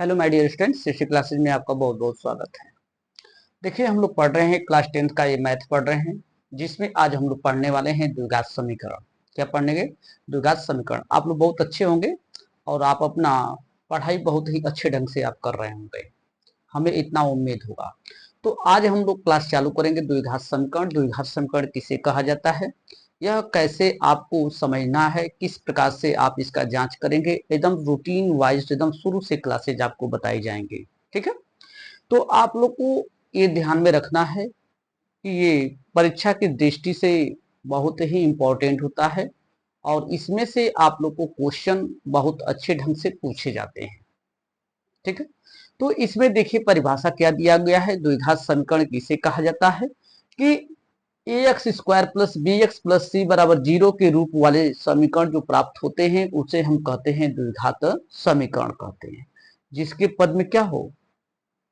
Hello my dear students, कृषि classes में आपका बहुत बहुत स्वागत है। देखिए, हम लोग पढ़ रहे हैं क्लास 10th का ये मैथ पढ़ रहे हैं, जिसमें आज हम लोग पढ़ने वाले हैं द्विघात समीकरण। क्या पढ़ेंगे? द्विघात समीकरण। आप लोग बहुत अच्छे होंगे और आप अपना पढ़ाई बहुत ही अच्छे ढंग से आप कर रहे होंगे, हमें इतना उम्मीद होगा। तो आज हम लोग क्लास चालू करेंगे द्विघात समीकरण। द्विघात समीकरण किसे कहा जाता है, यह कैसे आपको समझना है, किस प्रकार से आप इसका जांच करेंगे, एकदम रूटीन वाइज एकदम शुरू से क्लासेज आपको बताई जाएंगे। ठीक है, तो आप लोग को ये ध्यान में रखना है कि ये परीक्षा की दृष्टि से बहुत ही इंपॉर्टेंट होता है और इसमें से आप लोग को क्वेश्चन बहुत अच्छे ढंग से पूछे जाते हैं। ठीक है, तो इसमें देखिए परिभाषा क्या दिया गया है। द्विघात समीकरण किसे कहा जाता है कि A X square plus B X plus C बराबर 0 के रूप वाले समीकरण जो प्राप्त होते हैं उसे हम कहते हैं द्विघात समीकरण कहते हैं, जिसके पद में क्या हो,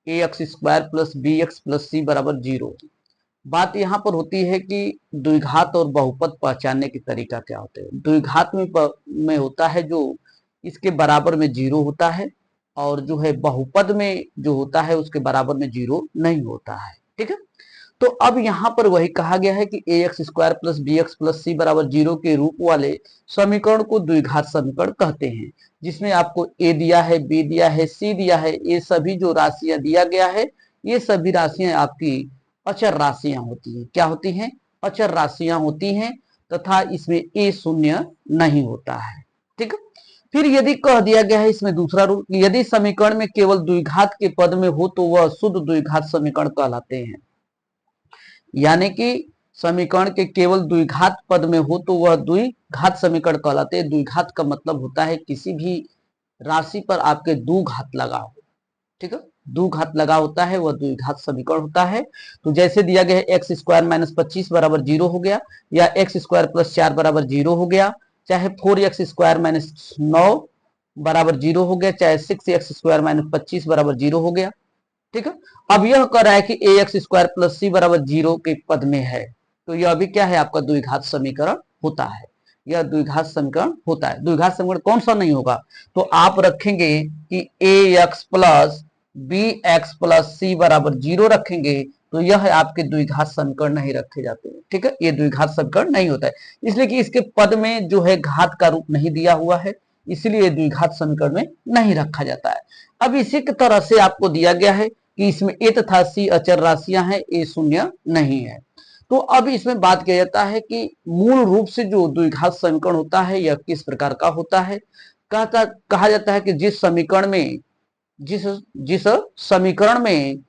A X square plus B X plus C बराबर 0। बात यहाँ पर होती है कि द्विघात और बहुपद पहचानने की तरीका क्या होता है। द्विघात में होता है जो इसके बराबर में 0 होता है, और जो है बहुपद में जो होता है उसके बराबर में 0 नहीं होता है। ठीक है, तो अब यहाँ पर वही कहा गया है कि A X square plus B X plus C बराबर 0 के रूप वाले समीकरण को द्विघात समीकरण कहते हैं, जिसमें आपको ए दिया है, बी दिया है, सी दिया है। ये सभी जो राशियां दिया गया है, ये सभी राशियां आपकी अचर राशियां होती हैं। क्या होती हैं? अचर राशियां होती हैं, तथा इसमें ए शून्य नहीं होता है। ठीक है, फिर यदि कह दिया गया है इसमें दूसरा रूल, यदि समीकरण में केवल द्विघात के पद में हो तो वह शुद्ध द्विघात समीकरण कहलाते हैं। यानी कि समीकरण के केवल द्विघात पद में हो तो वह द्विघात समीकरण कहलाते हैं। द्विघात का मतलब होता है किसी भी राशि पर आपके दो घात लगा हो। ठीक है, दो घात लगा होता है वह द्विघात समीकरण होता है। तो जैसे दिया गया है एक्स स्क्वायर माइनस 25 बराबर 0 हो गया, या एक्स स्क्वायर प्लस 4 बराबर 0 हो गया, चाहे 4x स्क्वायर माइनस 9 बराबर 0 हो गया, चाहे 6x स्क्वायर माइनस 25 बराबर 0 हो गया। ठीक है, अब यह कह रहा है कि A X square plus C बराबर 0 के पद में है, तो यह अभी क्या है, आपका द्विघात समीकरण होता है। यह द्विघात समीकरण होता है। द्विघात समीकरण कौन सा नहीं होगा, तो आप रखेंगे कि A X plus B X plus C बराबर 0 रखेंगे, तो यह आपके द्विघात समीकरण नहीं रखे जाते हैं। ठीक है, ये द्विघात समीकरण नहीं होता है, इसलिए कि इसके पद में जो है घात का रूप नहीं दिया हुआ है, इसलिए द्विघात समीकरण में नहीं रखा जाता है। अब इसी की तरह से आपको दिया गया है कि इसमें ए तथा सी अचर राशियां हैं, ए शून्य नहीं है। तो अब इसमें बात किया जाता है कि मूल रूप से जो द्विघात समीकरण होता है यह किस प्रकार का होता है। कहा जाता है कि जिस समीकरण में जिस जिस समीकरण में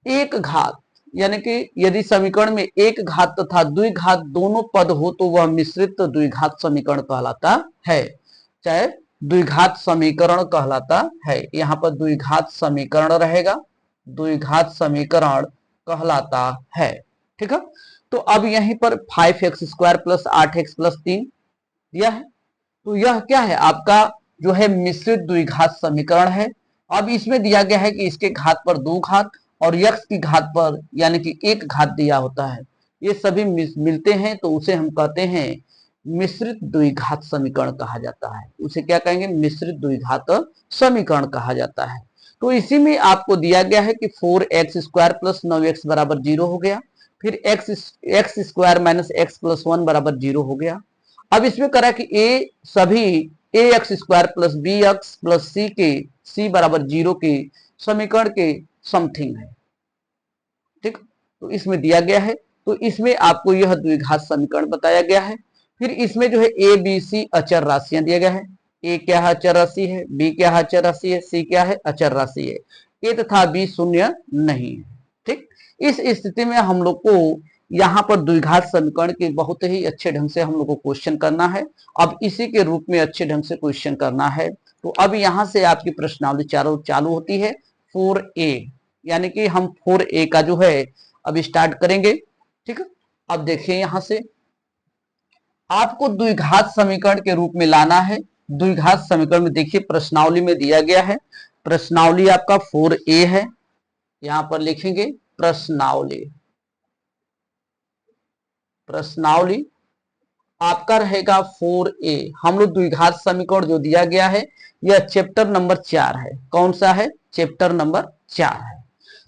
एक घात, यानी कि यदि समीकरण में एक घात तथा द्विघात दोनों पद हो तो वह मिश्रित द्विघात समीकरण कहलाता है, चाहे द्विघात समीकरण कहलाता है। यहाँ पर द्विघात समीकरण रहेगा, द्विघात समीकरण कहलाता है। ठीक है, तो अब यहीं पर 5x square plus 8x plus 3 दिया है, तो यह क्या है, आपका जो है मिश्रित द्विघात समीकरण है। अब इसमें दिया गया है कि इसके घात पर दो घात और यक्स की घात पर यानी कि एक घात दिया होता है, ये सभी मिलते हैं तो उसे हम कहते हैं मिश्रित द्विघात समीकरण कहा जाता है। उसे क्या कहेंगे, मिश्रित द्विघात समीकरण कहा जाता है। तो इसी में आपको दिया गया है कि 4x स्क्वायर प्लस 9x बराबर 0 हो गया, फिर x square minus x plus 1 बराबर 0 हो गया। अब इसमें करा कि ए सभी A X square plus B X plus C के सी बराबर 0 के समीकरण के समथिंग है। ठीक, तो इसमें दिया गया है, तो इसमें आपको यह द्विघात समीकरण बताया गया है। फिर इसमें जो है ए बी सी अचर राशियां दिया गया है। ए क्या है, अचर राशि है, बी क्या है, अचर राशि है, सी क्या है, अचर राशि है। ए तथा बी शून्य नहीं है। ठीक, इस स्थिति में हम लोग को यहाँ पर द्विघात समीकरण के बहुत ही अच्छे ढंग से हम लोग को क्वेश्चन करना है। अब इसी के रूप में अच्छे ढंग से क्वेश्चन करना है। तो अब यहाँ से आपकी प्रश्नावली चालू होती है 4A, यानी कि हम 4A का जो है अब स्टार्ट करेंगे। ठीक है, अब देखिए यहां से आपको द्विघात समीकरण के रूप में लाना है। द्विघात समीकरण में देखिए प्रश्नावली में दिया गया है, प्रश्नावली आपका 4A है। यहां पर लिखेंगे प्रश्नावली, प्रश्नावली आपका रहेगा 4a। हम लोग द्विघात समीकरण जो दिया गया है यह चैप्टर नंबर 4 है। कौन सा है? चैप्टर नंबर 4 है।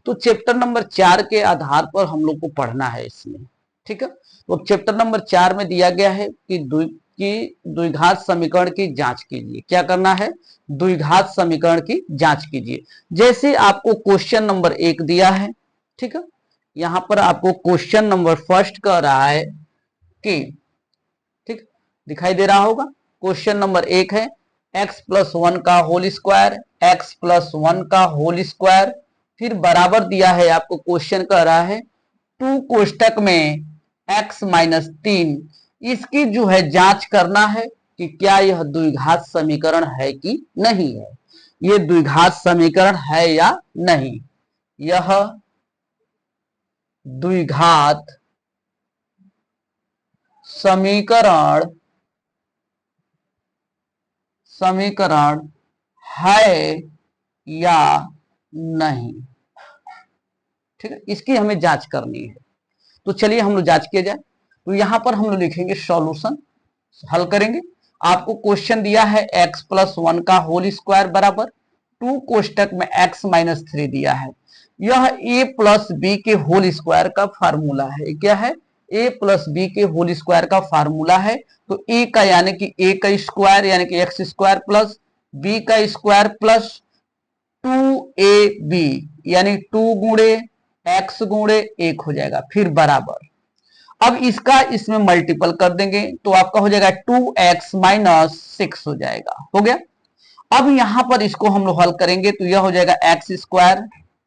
तो चैप्टर नंबर 4 के आधार पर हम लोग को पढ़ना है इसमें। ठीक है, तो चैप्टर नंबर 4 में दिया गया है कि द्विघात समीकरण की जांच कीजिए। क्या करना है? द्विघात समीकरण की जांच कीजिए। जैसे आपको क्वेश्चन नंबर 1 दिया है, ठीक है, यहां पर आपको क्वेश्चन नंबर फर्स्ट कह रहा है कि, ठीक, दिखाई दे रहा होगा, क्वेश्चन नंबर 1 है x+1 का होल स्क्वायर, x+1 का होल स्क्वायर, फिर बराबर दिया है आपको, क्वेश्चन कह रहा है 2 कोष्टक में x-3। इसकी जो है जांच करना है कि क्या यह द्विघात समीकरण है कि नहीं है। यह द्विघात समीकरण है या नहीं। यह द्विघात समीकरण है या नहीं। ठीक है, इसकी हमें जांच करनी है। तो चलिए हम लोग जांच किया जाए। तो यहां पर हम लोग लिखेंगे सॉल्यूशन, हल करेंगे। आपको क्वेश्चन दिया है x+1 का होल स्क्वायर बराबर 2 कोष्टक में x-3 दिया है। यह a प्लस बी के होल स्क्वायर का फार्मूला है। क्या है? a प्लस बी के होल स्क्वायर का फार्मूला है। तो a का यानी कि a का स्क्वायर यानी कि x स्क्वायर प्लस b का स्क्वायर प्लस 2ab यानी 2 गुणे x गुणे 1 हो जाएगा, फिर बराबर। अब इसका इसमें मल्टीपल कर देंगे तो आपका हो जाएगा 2x-6 हो जाएगा। हो गया। अब यहां पर इसको हम लोग हल करेंगे तो यह हो जाएगा x स्क्वायर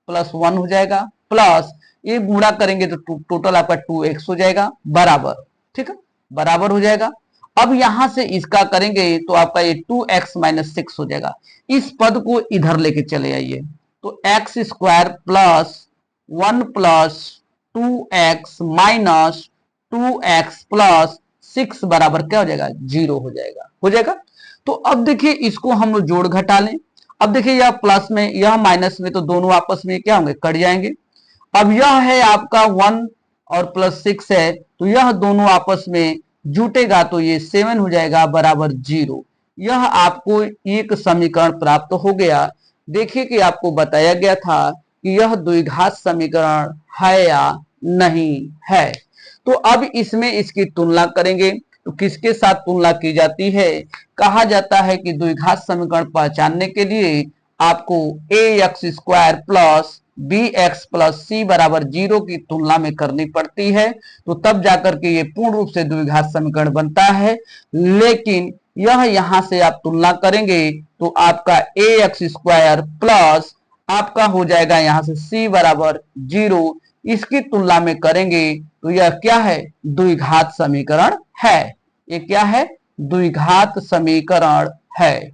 प्लस 1 हो जाएगा, प्लस ये गुणा करेंगे तो टोटल आपका 2x हो जाएगा, बराबर। ठीक है, बराबर हो जाएगा। अब यहां से इसका करेंगे तो आपका ये 2x-6 हो जाएगा। इस पद को इधर लेके चले आइए तो x square plus 1 plus 2x minus 2x plus 6 बराबर क्या हो जाएगा? 0 हो जाएगा। हो जाएगा। तो अब देखिए इसको हम लोग जोड़ घटा लें। अब देखिए यह प्लस में यह माइनस में, तो दोनों आपस में क्या होंगे? कट जाएंगे। अब यह है आपका 1 और प्लस 6 है तो यह दोनों आपस में जुटेगा तो ये 7 हो जाएगा बराबर 0। यह आपको एक समीकरण प्राप्त हो गया। देखिए कि आपको बताया गया था कि यह द्विघात समीकरण है या नहीं है। तो अब इसमें इसकी तुलना करेंगे तो किसके साथ तुलना की जाती है? कहा जाता है कि द्विघात समीकरण पहचानने के लिए आपको ax square plus bx plus C बराबर 0 की तुलना में करनी पड़ती है, तो तब जाकर के ये पूर्ण रूप से द्विघात समीकरण बनता है। लेकिन यह यहां से आप तुलना करेंगे तो आपका ax स्क्वायर प्लस आपका हो जाएगा यहां से c बराबर 0। इसकी तुलना में करेंगे तो यह क्या है? द्विघात समीकरण है। ये क्या है? द्विघात समीकरण है।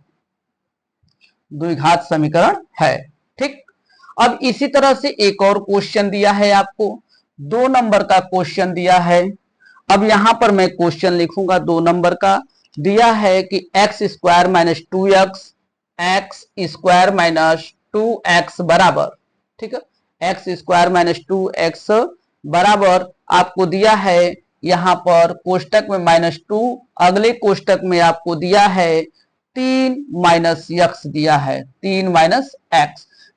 द्विघात समीकरण है। ठीक। अब इसी तरह से एक और क्वेश्चन दिया है आपको, 2 नंबर का क्वेश्चन दिया है। अब यहां पर मैं क्वेश्चन लिखूंगा 2 नंबर का। दिया है कि x square minus 2x x square minus 2x बराबर, ठीक है, एक्स स्क्वायर माइनस 2x बराबर आपको दिया है यहां पर कोष्टक में -2, अगले कोष्टक में आपको दिया है 3 माइनस x दिया है, 3 माइनस x।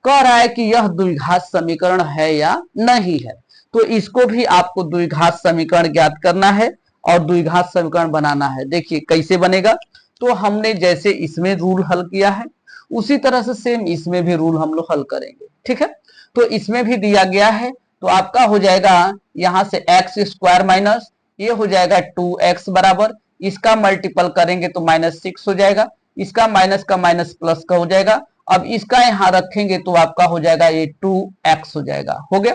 कह रहा है कि यह द्विघात समीकरण है या नहीं है। तो इसको भी आपको द्विघात समीकरण ज्ञात करना है और द्विघात समीकरण बनाना है। देखिए कैसे बनेगा। तो हमने जैसे इसमें रूल हल किया है उसी तरह से सेम इसमें भी रूल हम लोग हल करेंगे। ठीक है, तो इसमें भी दिया गया है तो आपका हो जाएगा यहां से एक्स स्क्वायर माइनस ये हो जाएगा 2x बराबर, इसका मल्टीपल करेंगे तो -6 हो जाएगा, इसका माइनस का माइनस प्लस का हो जाएगा। अब इसका यहां रखेंगे तो आपका हो जाएगा ये 2x हो जाएगा। हो गया।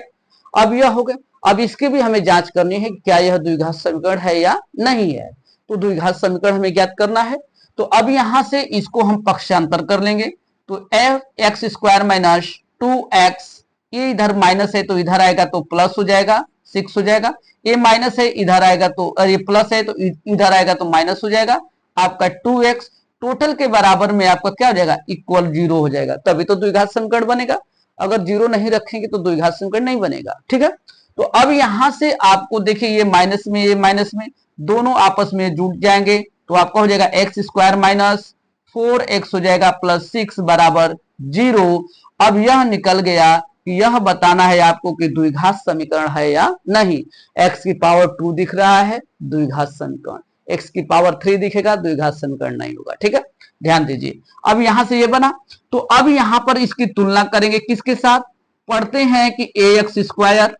अब यह हो गया। अब इसकी भी हमें जांच करनी है कि क्या यह द्विघात समीकरण है या नहीं है। तो द्विघात समीकरण हमें ज्ञात करना है। तो अब यहां से इसको हम पक्षांतर कर लेंगे तो एक्स स्क्वायर माइनस 2x, ये इधर माइनस है तो इधर आएगा तो प्लस हो जाएगा 6 हो जाएगा, ये माइनस है इधर आएगा तो ये प्लस है तो इधर आएगा तो माइनस हो जाएगा। आपका 2x टोटल के बराबर में आपका क्या हो जाएगा? इक्वल 0 हो जाएगा, तभी तो द्विघात समीकरण बनेगा। अगर 0 नहीं रखेंगे तो द्विघात समीकरण नहीं बनेगा। ठीक है, तो अब यहां से आपको देखिए ये माइनस में दोनों आपस में जुड़ जाएंगे तो आपका हो जाएगा एक्स स्क्वायर माइनस 4x हो जाएगा प्लस 6 बराबर 0। अब यह निकल गया कि यह बताना है आपको कि द्विघात समीकरण है या नहीं। x की पावर 2 दिख रहा है, द्विघात समीकरण। x की पावर 3 दिखेगा, द्विघात समीकरण नहीं होगा। ठीक है, ध्यान दीजिए। अब यहां से ये बना, तो अब यहां पर इसकी तुलना करेंगे किसके साथ? पढ़ते हैं कि ax square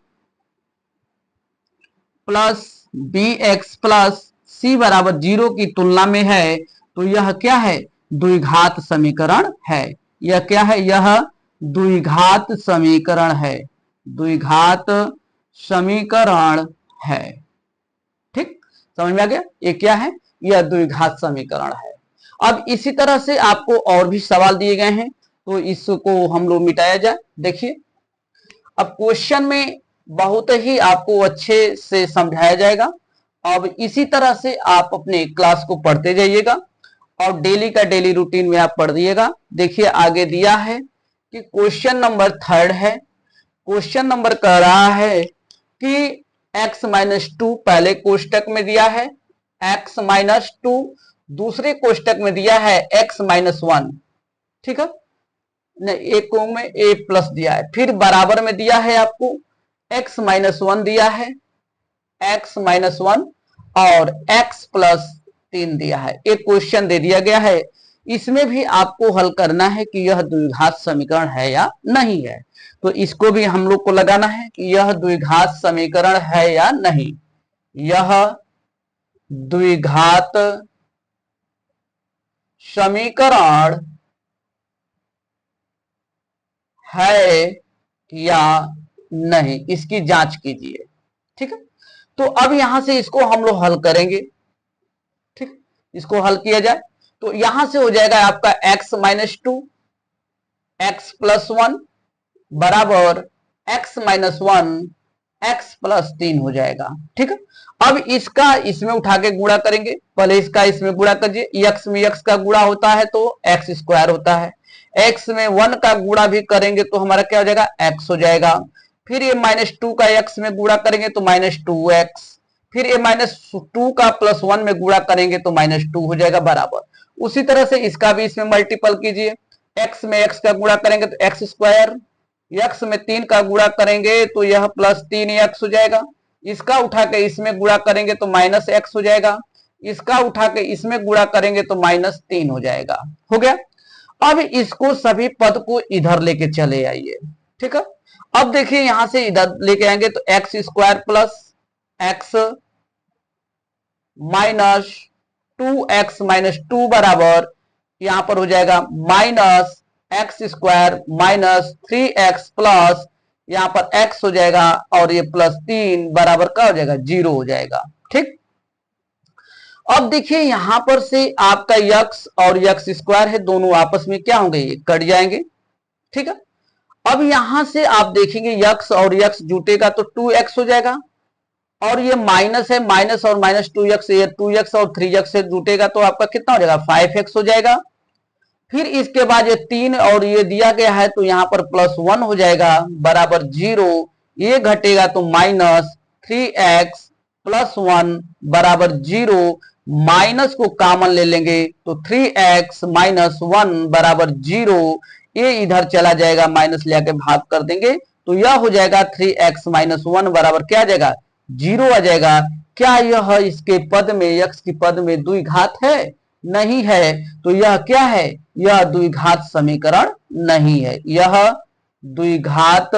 plus B X plus C बराबर 0 की तुलना में है, तो यह क्या है? द्विघात समीकरण है। यह क्या है? यह द्विघात समीकरण है, द्विघात समीकरण है। ठीक, समझ में आ गया? ये क्या है? यह द्विघात समीकरण है। अब इसी तरह से आपको और भी सवाल दिए गए हैं, तो इसको हम लोग मिटाया जाए। देखिए, अब क्वेश्चन में बहुत ही आपको अच्छे से समझाया जाएगा। अब इसी तरह से आप अपने क्लास को पढ़ते जाइएगा और डेली का डेली रूटीन में आप पढ़ दिएगा। देखिए आगे दिया है कि क्वेश्चन नंबर 3 है। क्वेश्चन नंबर कह रहा है कि x-2 पहले कोष्टक में दिया है, x-2 दूसरे कोष्टक में दिया है x-1। ठीक है, एक को में a प्लस दिया है, फिर बराबर में दिया है आपको x-1 दिया है, x-1 और x प्लस 3 दिया है। एक क्वेश्चन दे दिया गया है, इसमें भी आपको हल करना है कि यह द्विघात समीकरण है या नहीं है। तो इसको भी हम लोग को लगाना है कि यह द्विघात समीकरण है या नहीं। यह द्विघात समीकरण है या नहीं, इसकी जांच कीजिए। ठीक है, तो अब यहां से इसको हम लोग हल करेंगे। ठीक, इसको हल किया जाए तो यहां से हो जाएगा आपका x-2 x प्लस 1 बराबर x-1 x प्लस 3 हो जाएगा। ठीक है, अब इसका इसमें उठा के गुणा करेंगे। पहले इसका इसमें गुणा करिए, x में x का गुणा होता है तो x स्क्वायर होता है, x में 1 का गुणा भी करेंगे तो हमारा क्या हो जाएगा? x हो जाएगा। फिर ये -2 का x में गुणा करेंगे तो -2x, फिर ये -2 का प्लस 1 में गुणा करेंगे तो -2 हो जाएगा बराबर। उसी तरह से इसका भी इसमें मल्टीपल कीजिए, x में x का गुणा करेंगे तो x स्क्वायर, x में 3 का गुणा करेंगे तो यह प्लस 3x हो जाएगा। इसका उठा के इसमें गुणा करेंगे तो -x हो जाएगा, इसका उठा के इसमें गुणा करेंगे तो -3 हो जाएगा। हो गया। अब इसको सभी पद को इधर लेके चले आइए। ठीक है, अब देखिए यहां से इधर लेके आएंगे तो x square plus x minus 2x-2 बराबर यहां पर हो जाएगा minus x square minus 3x plus यहां पर x हो जाएगा और ये प्लस 3 बराबर क्या हो जाएगा? 0 हो जाएगा। ठीक, अब देखिए यहां पर से आपका x और x स्क्वायर है, दोनों आपस में क्या होंगे? ये कट जाएंगे। ठीक है, अब यहां से आप देखेंगे x और x जुटेगा तो 2x हो जाएगा, और ये माइनस है, माइनस और माइनस 2x, ये 2x और 3x से जुटेगा तो आपका कितना हो जाएगा? 5x हो जाएगा। फिर इसके बाद ये 3 और ये दिया गया है तो यहां पर प्लस 1 हो जाएगा बराबर 0, ये घटेगा तो -3x प्लस 1 बराबर 0, माइनस को कॉमन ले लेंगे तो 3x माइनस 1 बराबर 0, ये इधर चला जाएगा, माइनस ले आके भाग कर देंगे तो यह हो जाएगा 3x माइनस 1 बराबर क्या आ जाएगा? 0 आ जाएगा। क्या यह इसके पद में, x की पद में द्विघात है? नहीं है, तो यह क्या है? यह द्विघात समीकरण नहीं है, यह द्विघात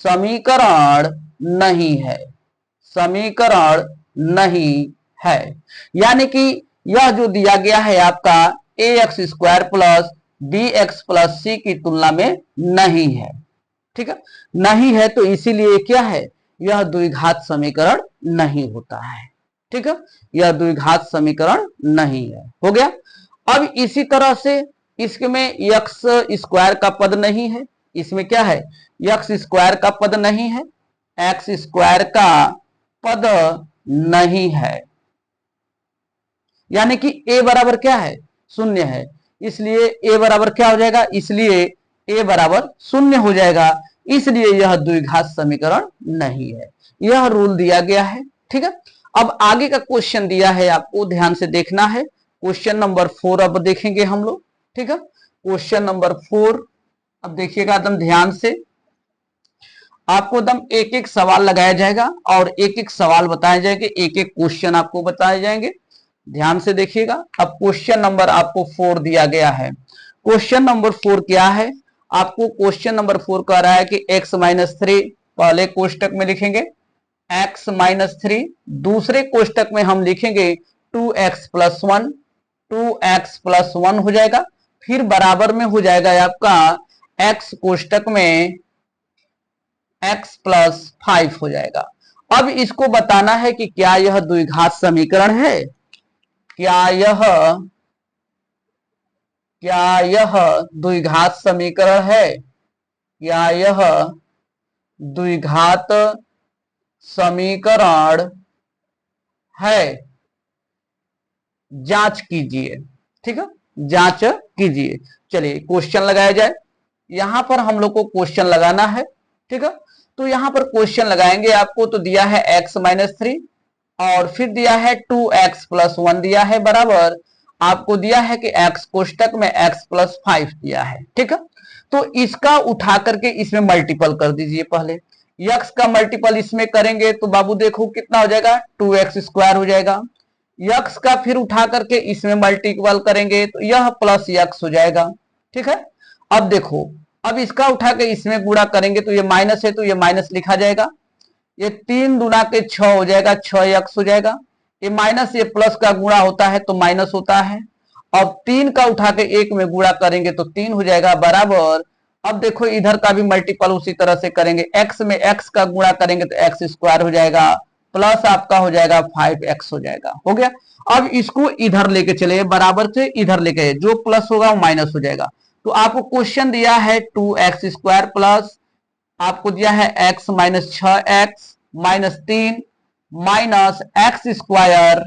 समीकरण नहीं है, समीकरण नहीं है। यानी कि यह जो दिया गया है आपका ax square plus bx plus c की तुलना में नहीं है। ठीक है, नहीं है तो इसीलिए क्या है? यह द्विघात समीकरण नहीं होता है। ठीक है, यह द्विघात समीकरण नहीं है। हो गया। अब इसी तरह से इसमें x स्क्वायर का पद नहीं है, इसमें क्या है? x स्क्वायर का पद नहीं है, x स्क्वायर का पद नहीं है, यानी कि a बराबर क्या है? 0 है, इसलिए a बराबर क्या हो जाएगा? इसलिए a बराबर 0 हो जाएगा, इसलिए यह द्विघात समीकरण नहीं है। यह रूल दिया गया है। ठीक है, अब आगे का क्वेश्चन दिया है, आपको ध्यान से देखना है। क्वेश्चन नंबर 4 अब देखेंगे हम लोग, ठीक है। क्वेश्चन नंबर 4 अब देखिएगा एकदम ध्यान से, आपको एकदम एक एक सवाल लगाया जाएगा और एक एक सवाल बताए जाएंगे, एक एक क्वेश्चन आपको बताए जाएंगे। ध्यान से देखिएगा। अब क्वेश्चन नंबर आपको 4 दिया गया है। क्वेश्चन नंबर 4 क्या है? आपको क्वेश्चन नंबर 4 कह रहा है कि x-3 पहले कोष्टक में लिखेंगे x-3, दूसरे कोष्टक में हम लिखेंगे 2x+1, 2x+1 हो जाएगा, फिर बराबर में हो जाएगा आपका x कोष्टक में x+5 हो जाएगा। अब इसको बताना है कि क्या यह द्विघात समीकरण है, क्या यह द्विघात समीकरण है, क्या यह द्विघात समीकरण है। जांच कीजिए, ठीक है, जांच कीजिए। चलिए क्वेश्चन लगाया जाए। यहां पर हम लोग को क्वेश्चन लगाना है, ठीक है। तो यहां पर क्वेश्चन लगाएंगे। आपको तो दिया है x-3 और फिर दिया है 2x+1 दिया है, बराबर आपको दिया है कि x कोष्टक में x+5 दिया है, ठीक है। तो इसका उठा करके इसमें मल्टीपल कर दीजिए। पहले x का मल्टीपल इसमें करेंगे तो बाबू देखो कितना हो जाएगा, 2x² हो जाएगा। x का फिर उठा करके इसमें मल्टीपल करेंगे तो यह प्लस x हो जाएगा, ठीक है। अब देखो, अब इसका उठा के इसमें गुणा करेंगे तो ये माइनस है तो ये माइनस लिखा जाएगा। ये 3 दूना के 6 हो जाएगा, 6x हो जाएगा। ये माइनस ये प्लस का गुणा होता है तो माइनस होता है। अब 3 का उठा के 1 में गुणा करेंगे तो 3 हो जाएगा, बराबर। अब देखो इधर का भी मल्टीपल उसी तरह से करेंगे, x में x का गुणा करेंगे तो x² हो जाएगा, प्लस आपका हो जाएगा 5x हो जाएगा, हो गया। अब इसको इधर लेके चले, बराबर से इधर लेके, जो प्लस होगा वो माइनस हो जाएगा। तो आपको क्वेश्चन दिया है 2x² प्लस आपको दिया है x-6x-3 माइनस x²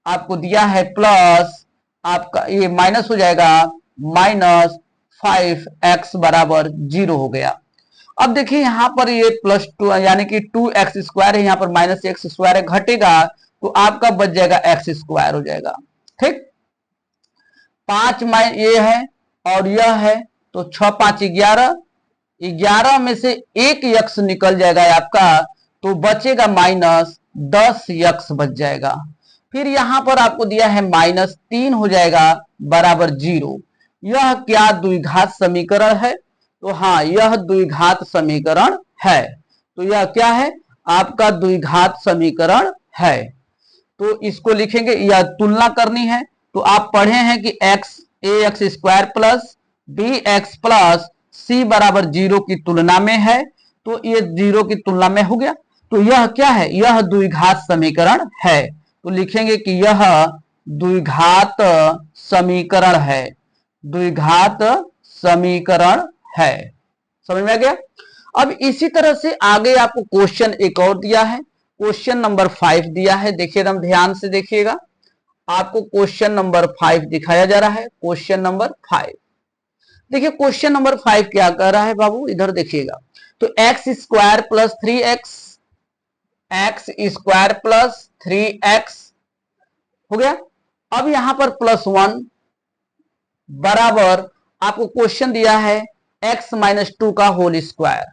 आपको दिया है प्लस आपका ये माइनस हो जाएगा -5x बराबर 0 हो गया। अब देखिए यहां पर ये +2 यानी कि 2x² है, यहां पर -x² है, घटेगा तो आपका बच जाएगा x² हो जाएगा, ठीक। 5 ये है और यह है तो 6×5 11, 11 में से एक यक्स निकल जाएगा आपका, तो बचेगा -10 बच जाएगा। फिर यहां पर आपको दिया है -3 हो जाएगा बराबर 0। यह क्या द्विघात समीकरण है? तो हाँ, यह द्विघात समीकरण है। तो यह क्या है? आपका द्विघात समीकरण है। तो इसको लिखेंगे, यह तुलना करनी है। तो आप पढ़े हैं कि ax² plus bx plus c बराबर 0 की तुलना में है, तो ये 0 की तुलना में हो गया। तो यह क्या है? यह द्विघात समीकरण है। तो लिखेंगे कि यह द्विघात समीकरण है, द्विघात समीकरण है। समझ में आ गया? अब इसी तरह से आगे आपको क्वेश्चन एक और दिया है, क्वेश्चन नंबर 5 दिया है। देखिए एकदम ध्यान से देखिएगा, आपको क्वेश्चन नंबर 5 दिखाया जा रहा है। क्वेश्चन नंबर 5 देखिए, क्वेश्चन नंबर 5 क्या कर रहा है बाबू, इधर देखिएगा। तो x² plus 3x, x² plus 3x हो गया। अब यहां पर +1 बराबर आपको क्वेश्चन दिया है x-2 का होल स्क्वायर,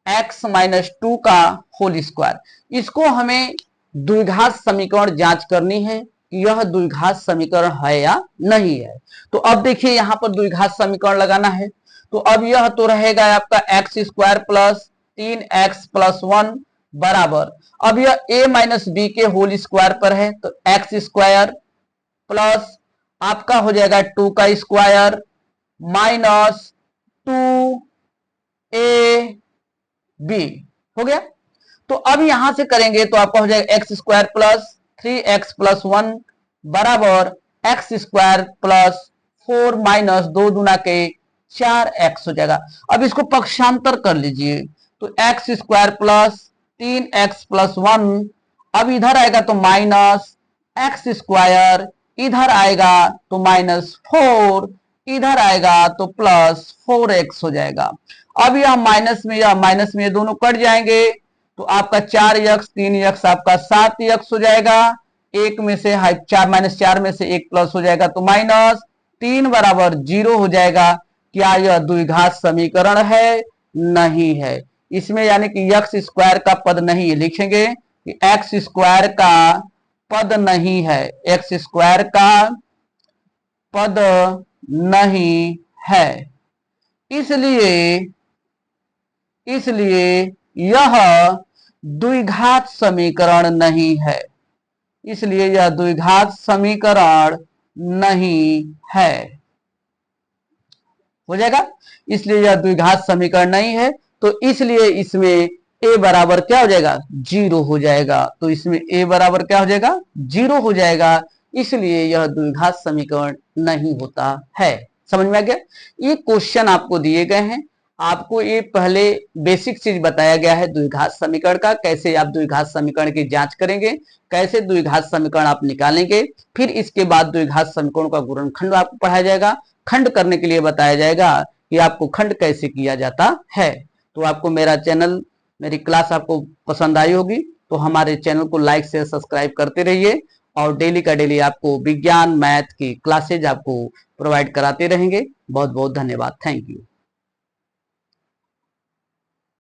x-2 का होल स्क्वायर। इसको हमें द्विघात समीकरण जांच करनी है कि यह द्विघात समीकरण है या नहीं है। तो अब देखिए यहां पर द्विघात समीकरण लगाना है। तो अब यह तो रहेगा आपका x² प्लस 3x+1 बराबर, अब यह a-b के होल स्क्वायर पर है तो x² प्लस आपका हो जाएगा 2 का स्क्वायर माइनस 2ab हो गया। तो अब यहां से करेंगे तो आपका हो जाएगा x² प्लस 3x+1 बराबर x² प्लस 4 माइनस 2 दूना के 4x हो जाएगा। अब इसको पक्षांतर कर लीजिए तो x² प्लस 3x+1, अब इधर आएगा तो माइनस x², इधर आएगा तो -4, इधर आएगा तो +4x हो जाएगा। अब यह माइनस में ये दोनों कट जाएंगे तो आपका 4x 3x आपका 7x हो जाएगा। एक में से 4 में से 1 प्लस हो जाएगा तो माइनस, 3 बराबर 0 हो जाएगा। क्या यह द्विघात समीकरण है? नहीं है। इसमें यानी कि एक्स स्क्वायर का पद नहीं है, लिखेंगे कि एक्स स्क्वायर का पद नहीं है, एक्स स्क्वायर का पद नहीं है। इसलिए यह द्विघात समीकरण नहीं है, इसलिए यह द्विघात समीकरण नहीं है। हो जाएगा, इसलिए यह द्विघात समीकरण नहीं है। तो इसलिए इसमें a बराबर क्या हो जाएगा? 0 हो जाएगा। तो इसमें a बराबर क्या हो जाएगा? 0 हो जाएगा। इसलिए यह द्विघात समीकरण नहीं होता है। समझ में आ गया? ये क्वेश्चन आपको दिए गए हैं, आपको ये पहले बेसिक चीज बताया गया है द्विघात समीकरण का, कैसे आप द्विघात समीकरण की जांच करेंगे, कैसे द्विघात समीकरण आप निकालेंगे। फिर इसके बाद द्विघात समीकरणों का गुणनखंड आपको पढ़ाया जाएगा, खंड करने के लिए बताया जाएगा कि आपको खंड कैसे किया जाता है। तो आपको मेरा चैनल, मेरी क्लास आपको पसंद आई होगी तो हमारे चैनल को लाइक शेयर सब्सक्राइब करते रहिए, और डेली का डेली आपको विज्ञान मैथ की क्लासेज आपको प्रोवाइड कराते रहेंगे। बहुत बहुत धन्यवाद। Thank you.